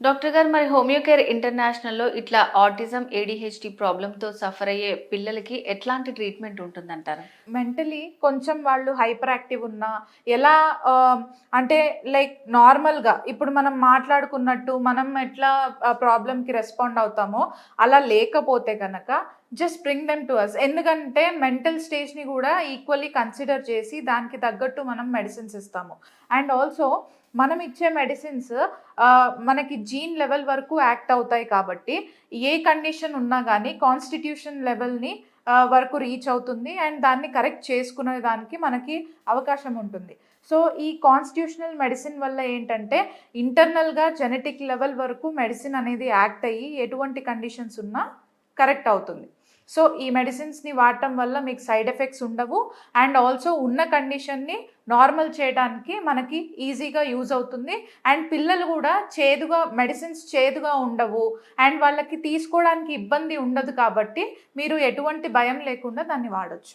Doctor గారు మరి homeo care ఇంటర్నేషనల్‌లో ఇట్లా ఆటిజం, ఏడీహెచ్‌డీ ప్రాబ్లమ్‌తో సఫర్ అయ్యే పిల్లలకి ఎట్లాంటి ట్రీట్మెంట్ ఉంటుందంటారు? మెంటలీ కొంచెం వాళ్ళు హైపర్ యాక్టివ్ ఉన్నా ఎలా అంటే లైక్ నార్మల్‌గా ఇప్పుడు మనం మాట్లాడుకున్నట్టు మనం ఎట్లా ప్రాబ్లమ్‌కి రెస్పాండ్ అవుతామో అలా లేకపోతే గనక just bring them to us. ఎందుకంటే మెంటల్ స్టేజ్‌ని కూడా ఈక్వల్లీ కన్సిడర్ చేసి దానికి తగ్గట్టు మనం మెడిసిన్స్ ఇస్తాము. అండ్ ఆల్సో మనం ఇచ్చే మెడిసిన్స్ మనకి జీన్ లెవెల్ వరకు యాక్ట్ అవుతాయి కాబట్టి ఏ కండిషన్ ఉన్నా గానీ కాన్స్టిట్యూషన్ లెవెల్‌ని వరకు రీచ్ అవుతుంది. అండ్ దాన్ని కరెక్ట్ చేసుకునే దానికి మనకి అవకాశం ఉంటుంది. సో, ఈ కాన్స్టిట్యూషనల్ మెడిసిన్ వల్ల ఏంటంటే, ఇంటర్నల్‌గా జెనెటిక్ లెవెల్ వరకు మెడిసిన్ అనేది యాక్ట్ అయ్యి, ఎటువంటి కండిషన్స్ ఉన్నా కరెక్ట్ అవుతుంది. సో, ఈ మెడిసిన్స్‌ని వాడటం వల్ల మీకు సైడ్ ఎఫెక్ట్స్ ఉండవు. అండ్ ఆల్సో ఉన్న కండిషన్‌ని నార్మల్ చేయడానికి మనకి ఈజీగా యూజ్ అవుతుంది. అండ్ పిల్లలు కూడా మెడిసిన్స్ చేదుగా ఉండవు. అండ్ వాళ్ళకి తీసుకోవడానికి ఇబ్బంది ఉండదు కాబట్టి, మీరు ఎటువంటి భయం లేకుండా దాన్ని వాడొచ్చు.